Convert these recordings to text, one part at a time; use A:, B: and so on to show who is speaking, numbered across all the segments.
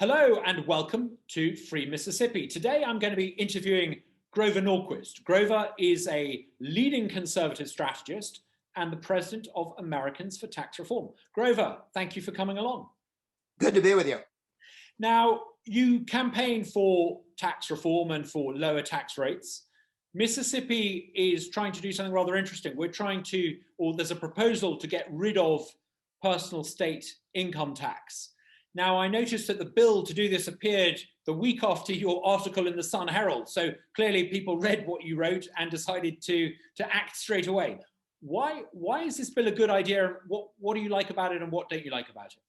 A: Hello and welcome to Free Mississippi. Today I'm going to be interviewing Grover Norquist. Grover is a leading conservative strategist and the president of Americans for Tax Reform. Grover, thank you for coming along.
B: Good to be with you.
A: Now, you campaign for tax reform and for lower tax rates. Mississippi is trying to do something rather interesting. There's a proposal to get rid of personal state income tax. Now, I noticed that the bill to do this appeared the week after your article in the Sun Herald. So clearly people read what you wrote and decided to act straight away. Why is this bill a good idea? What do you like about it and what don't you like about it?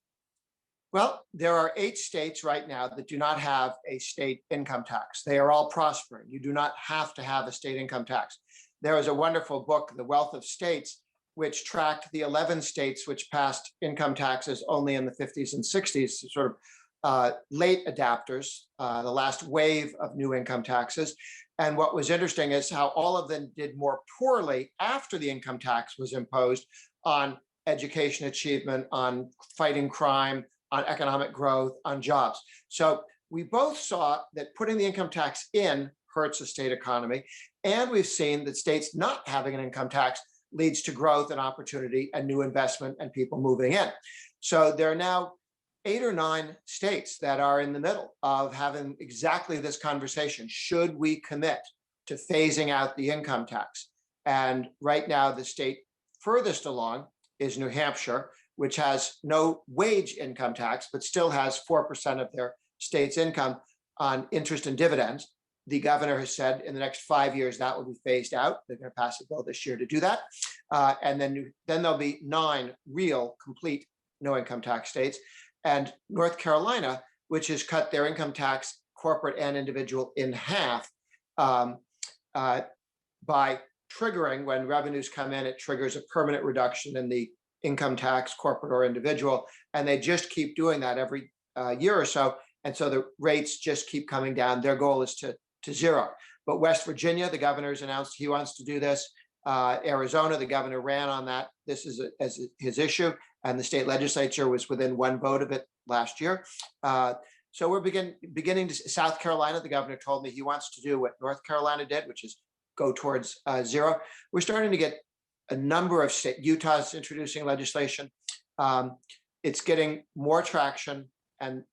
B: Well, there are 8 states right now that do not have a state income tax. They are all prospering. You do not have to have a state income tax. There is a wonderful book, The Wealth of States, which tracked the 11 states which passed income taxes only in the 50s and 60s, sort of late adapters, the last wave of new income taxes. And what was interesting is how all of them did more poorly after the income tax was imposed on education achievement, on fighting crime, on economic growth, on jobs. So we both saw that putting the income tax in hurts the state economy. And we've seen that states not having an income tax leads to growth and opportunity and new investment and people moving in. So there are now 8 or 9 states that are in the middle of having exactly this conversation. Should we commit to phasing out the income tax? And right now, the state furthest along is New Hampshire, which has no wage income tax, but still has 4% of their state's income on interest and dividends. The governor has said in the next 5 years that will be phased out. They're going to pass a bill this year to do that. And then there'll be 9 real, complete no income tax states. And North Carolina, which has cut their income tax, corporate and individual, in half by triggering, when revenues come in, it triggers a permanent reduction in the income tax, corporate or individual. And they just keep doing that every year or so. And so the rates just keep coming down. Their goal is to zero. But West Virginia, the governor's announced he wants to do this. Arizona, the governor ran on that. This is his issue. And the state legislature was within 1 vote of it last year. So we're beginning to, South Carolina, the governor told me he wants to do what North Carolina did, which is go towards zero. We're starting to get a number of states. Utah's introducing legislation. It's getting more traction. And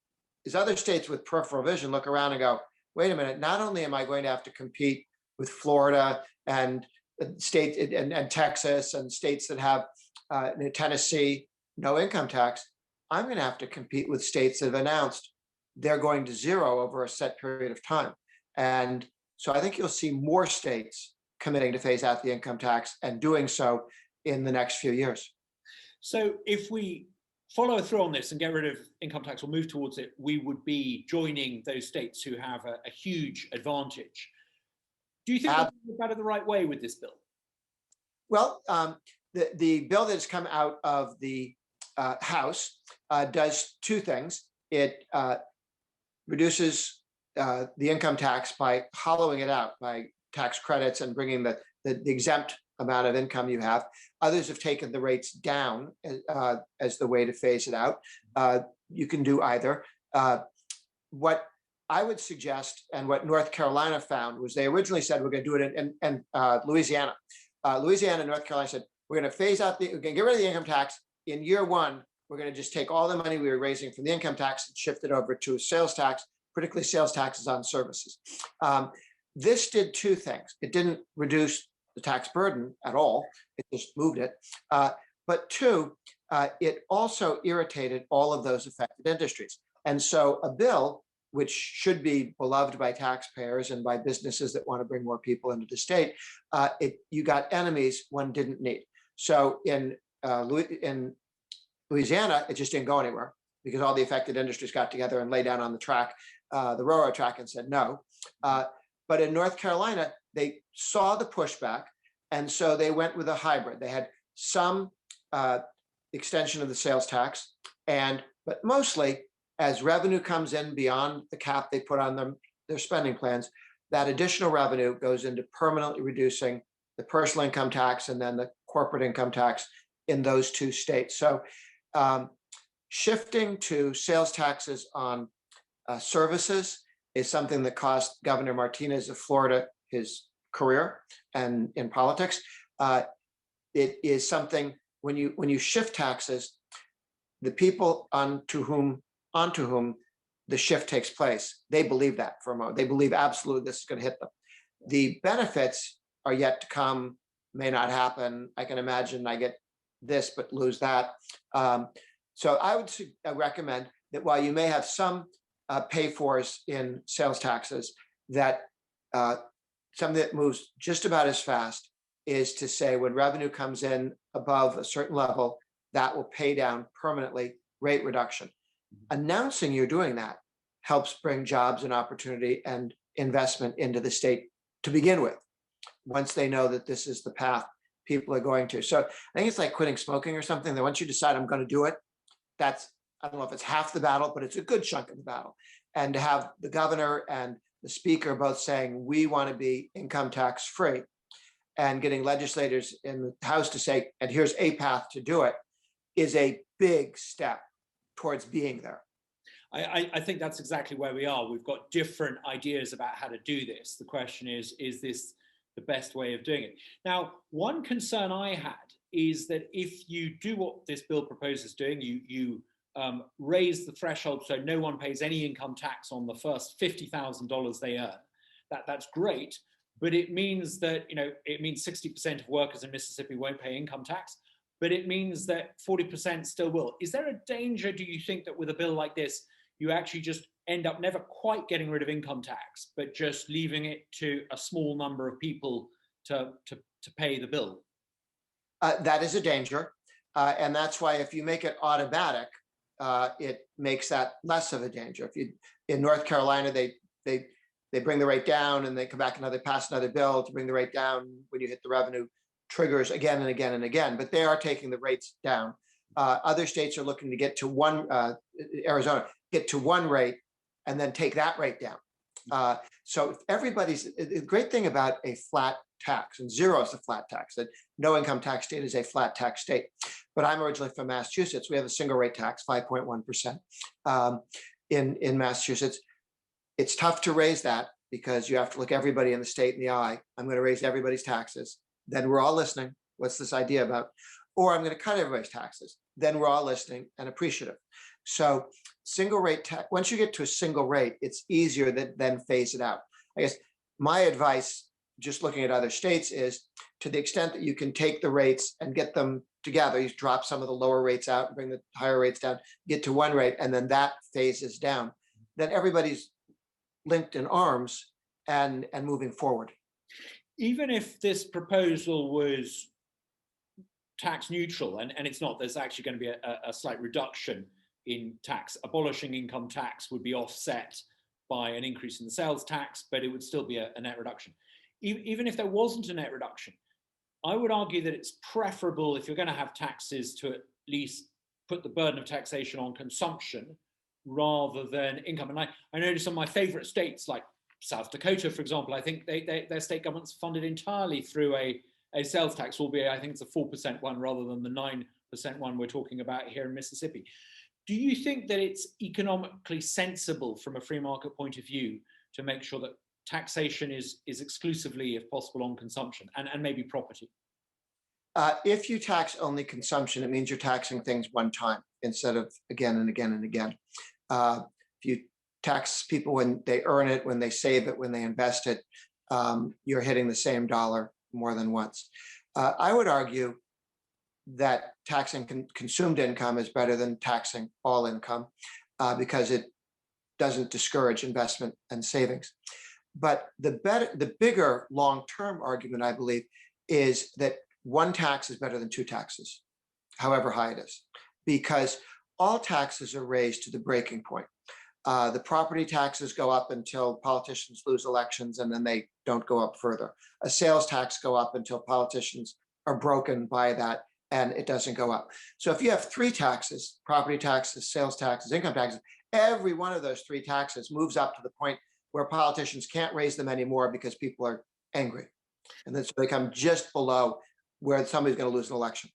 B: these other states with peripheral vision look around and go, wait a minute, not only am I going to have to compete with Florida and states and Texas and states that have Tennessee, no income tax, I'm going to have to compete with states that have announced they're going to zero over a set period of time. And so I think you'll see more states committing to phase out the income tax and doing so in the next few years.
A: So if we follow through on this and get rid of income tax or move towards it, we would be joining those states who have a huge advantage. Do you think we're about it the right way with this bill?
B: Well, the bill that has come out of the House does 2 things. It reduces the income tax by hollowing it out by tax credits and bringing the exempt amount of income you have. Others have taken the rates down as the way to phase it out. You can do either. What I would suggest, and what North Carolina found, was they originally said we're going to do it in Louisiana. Louisiana and North Carolina said we're going to phase out we're going to get rid of the income tax. In year 1, we're going to just take all the money we were raising from the income tax and shift it over to a sales tax, particularly sales taxes on services. This did 2 things. It didn't reduce the tax burden at all. It just moved it. But 2, it also irritated all of those affected industries. And so a bill which should be beloved by taxpayers and by businesses that want to bring more people into the state, you got enemies one didn't need. So in Louisiana, it just didn't go anywhere because all the affected industries got together and lay down on the track, the railroad track, and said no. But in North Carolina, they saw the pushback, and so they went with a hybrid. They had some extension of the sales tax, but mostly as revenue comes in beyond the cap they put on their spending plans, that additional revenue goes into permanently reducing the personal income tax and then the corporate income tax in those 2 states. So shifting to sales taxes on services is something that cost Governor Martinez of Florida his career and in politics. It is something when you shift taxes, the people onto whom the shift takes place, they believe that for a moment. They believe absolutely this is going to hit them. The benefits are yet to come, may not happen. I can imagine I get this but lose that. So I would recommend that while you may have some pay-fors in sales taxes, that something that moves just about as fast is to say when revenue comes in above a certain level, that will pay down permanently rate reduction. Announcing you're doing that helps bring jobs and opportunity and investment into the state to begin with, once they know that this is the path people are going to. So I think it's like quitting smoking or something, that once you decide I'm going to do it, that's, I don't know if it's half the battle, but it's a good chunk of the battle. And to have the governor and the speaker both saying, we want to be income tax free, and getting legislators in the House to say, and here's a path to do it, is a big step towards being there.
A: I think that's exactly where we are. We've got different ideas about how to do this. The question is this the best way of doing it? Now, one concern I had is that if you do what this bill proposes doing, you raise the threshold so no one pays any income tax on the first $50,000 they earn. That's great, but it means that, it means 60% of workers in Mississippi won't pay income tax, but it means that 40% still will. Is there a danger, do you think, that with a bill like this, you actually just end up never quite getting rid of income tax, but just leaving it to a small number of people to pay the bill?
B: That is a danger. And that's why if you make it automatic, it makes that less of a danger. If you, in North Carolina, they bring the rate down and they come back and pass another bill to bring the rate down when you hit the revenue triggers again and again and again, but they are taking the rates down. Other states are looking to get to one, Arizona, get to one rate and then take that rate down. So everybody's, the great thing about a flat tax, and zero is a flat tax, that no income tax state is a flat tax state. But I'm originally from Massachusetts. We have a single rate tax, 5.1% in Massachusetts. It's tough to raise that because you have to look everybody in the state in the eye. I'm going to raise everybody's taxes. Then we're all listening. What's this idea about? Or I'm going to cut everybody's taxes. Then we're all listening and appreciative. So single rate tax, once you get to a single rate, it's easier to then phase it out. I guess my advice, just looking at other states, is to the extent that you can take the rates and get them together, you drop some of the lower rates out and bring the higher rates down, get to one rate, and then that phases down. Then everybody's linked in arms and moving forward.
A: Even if this proposal was tax neutral, and it's not, there's actually going to be a slight reduction in tax. Abolishing income tax would be offset by an increase in the sales tax, but it would still be a net reduction. Even if there wasn't a net reduction, I would argue that it's preferable, if you're going to have taxes, to at least put the burden of taxation on consumption rather than income. And I noticed some of my favorite states, like South Dakota, for example, I think their state government's funded entirely through a sales tax, albeit I think it's a 4% one rather than the 9% one we're talking about here in Mississippi. Do you think that it's economically sensible from a free market point of view to make sure that taxation is exclusively, if possible, on consumption and maybe property?
B: If you tax only consumption, it means you're taxing things one time instead of again and again and again. If you tax people when they earn it, when they save it, when they invest it, you're hitting the same dollar more than once. I would argue that taxing consumed income is better than taxing all income because it doesn't discourage investment and savings. But the bigger long-term argument, I believe, is that one tax is better than two taxes, however high it is, because all taxes are raised to the breaking point. The property taxes go up until politicians lose elections, and then they don't go up further. A sales tax go up until politicians are broken by that, and it doesn't go up. So if you have three taxes, property taxes, sales taxes, income taxes, every one of those three taxes moves up to the point where politicians can't raise them anymore because people are angry. And then so they come just below where somebody's going to lose an election.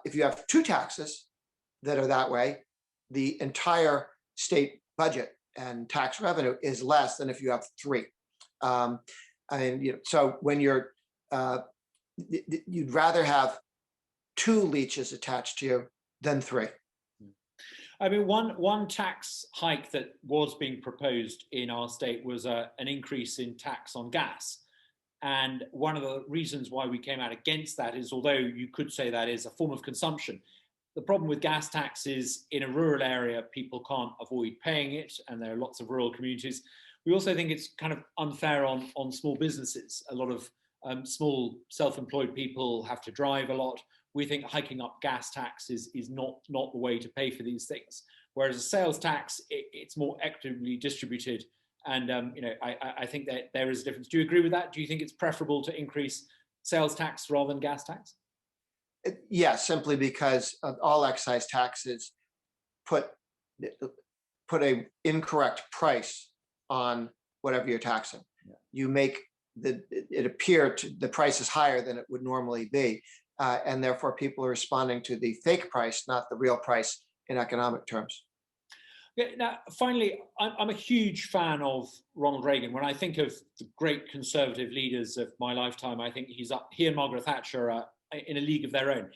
B: If you have two taxes that are that way, the entire state budget and tax revenue is less than if you have three. I mean, so when you're, you'd rather have two leeches attached to you than three.
A: I mean, one tax hike that was being proposed in our state was an increase in tax on gas. And one of the reasons why we came out against that is, although you could say that is a form of consumption, the problem with gas tax is in a rural area, people can't avoid paying it, and there are lots of rural communities. We also think it's kind of unfair on small businesses. A lot of small self-employed people have to drive a lot. We think hiking up gas tax is not the way to pay for these things. Whereas a sales tax, it's more equitably distributed. And I think that there is a difference. Do you agree with that? Do you think it's preferable to increase sales tax rather than gas tax?
B: Yes, simply because all excise taxes put a incorrect price on whatever you're taxing. Yeah. You make it appear the price is higher than it would normally be. And therefore people are responding to the fake price, not the real price in economic terms.
A: Yeah, now, finally, I'm a huge fan of Ronald Reagan. When I think of the great conservative leaders of my lifetime, I think he and Margaret Thatcher are in a league of their own.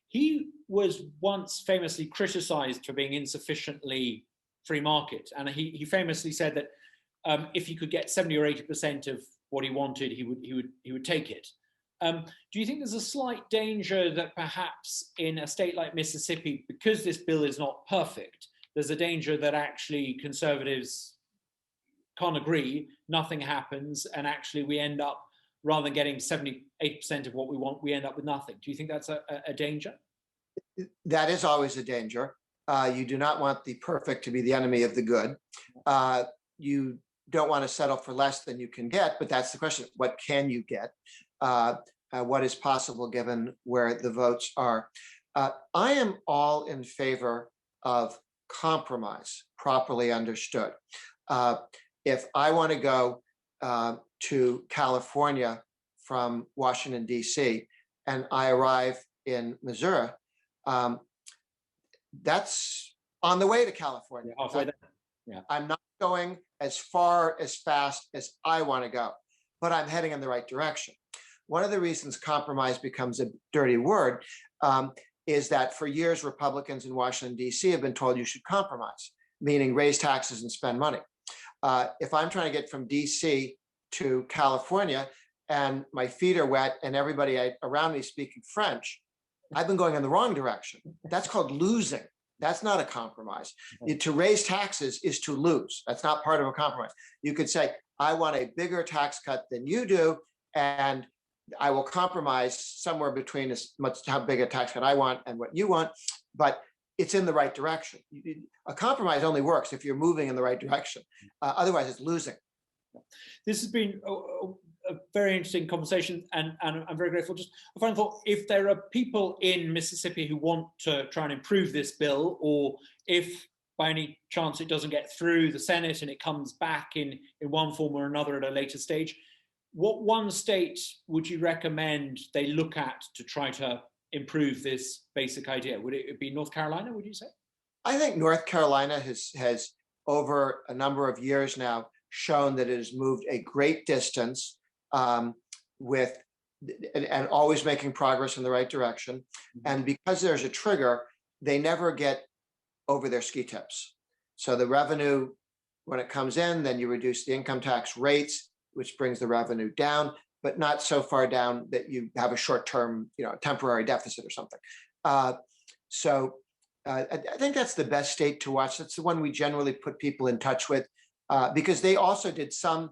A: He was once famously criticized for being insufficiently free market. And he famously said that if he could get 70 or 80% of what he wanted, he would take it. Do you think there's a slight danger that perhaps in a state like Mississippi, because this bill is not perfect, there's a danger that actually conservatives can't agree, nothing happens, and actually we end up, rather than getting 78% of what we want, we end up with nothing? Do you think that's a danger?
B: That is always a danger. You do not want the perfect to be the enemy of the good. You don't want to settle for less than you can get, but that's the question. What can you get? What is possible given where the votes are? I am all in favor of compromise, properly understood. If I want to go to California from Washington, D.C., and I arrive in Missouri, that's on the way to California.
A: Yeah.
B: I'm not going as far as fast as I want to go, but I'm heading in the right direction. One of the reasons compromise becomes a dirty word is that for years, Republicans in Washington, D.C. have been told you should compromise, meaning raise taxes and spend money. If I'm trying to get from D.C. to California and my feet are wet and everybody around me speaking French, I've been going in the wrong direction. That's called losing. That's not a compromise. To raise taxes is to lose. That's not part of a compromise. You could say, I want a bigger tax cut than you do, and I will compromise somewhere between as much how big a tax cut I want and what you want, but it's in the right direction. A compromise only works if you're moving in the right direction. Otherwise, it's losing.
A: This has been a very interesting conversation, and I'm very grateful. Just a final thought: if there are people in Mississippi who want to try and improve this bill, or if by any chance it doesn't get through the Senate and it comes back in one form or another at a later stage, what one state would you recommend they look at to try to improve this basic idea? Would it be North Carolina, would you say?
B: I think North Carolina has over a number of years now shown that it has moved a great distance with and always making progress in the right direction. Mm-hmm. And because there's a trigger, they never get over their ski tips. So the revenue, when it comes in, then you reduce the income tax rates, which brings the revenue down, but not so far down that you have a short-term, temporary deficit or something. So I think that's the best state to watch. That's the one we generally put people in touch with because they also did some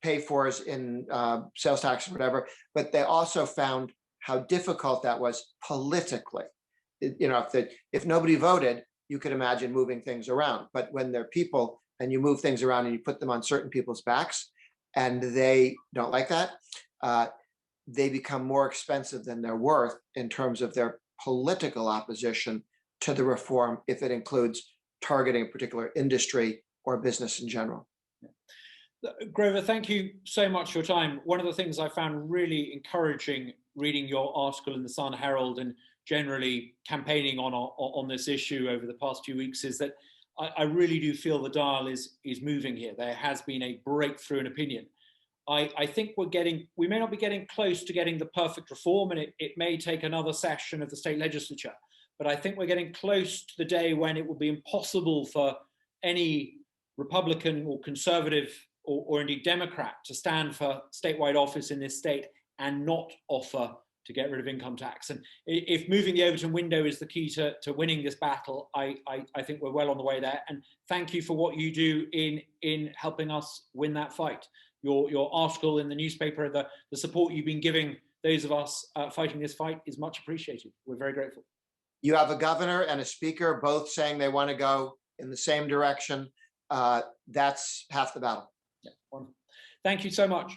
B: pay-fors in sales tax or whatever, but they also found how difficult that was politically. If nobody voted, you could imagine moving things around. But when they're people and you move things around and you put them on certain people's backs, and they don't like that, they become more expensive than they're worth in terms of their political opposition to the reform, if it includes targeting a particular industry or business in general.
A: Grover, thank you so much for your time. One of the things I found really encouraging reading your article in the Sun Herald and generally campaigning on this issue over the past few weeks is that I really do feel the dial is moving here. There has been a breakthrough in opinion. I think we may not be getting close to getting the perfect reform, and it may take another session of the state legislature, but I think we're getting close to the day when it will be impossible for any Republican or conservative or indeed Democrat to stand for statewide office in this state and not offer to get rid of income tax. And if moving the Overton window is the key to winning this battle, I think we're well on the way there. And thank you for what you do in helping us win that fight. Your article in the newspaper, the support you've been giving those of us fighting this fight is much appreciated. We're very grateful.
B: You have a governor and a speaker both saying they want to go in the same direction. That's half the battle.
A: Yeah, wonderful. Thank you so much.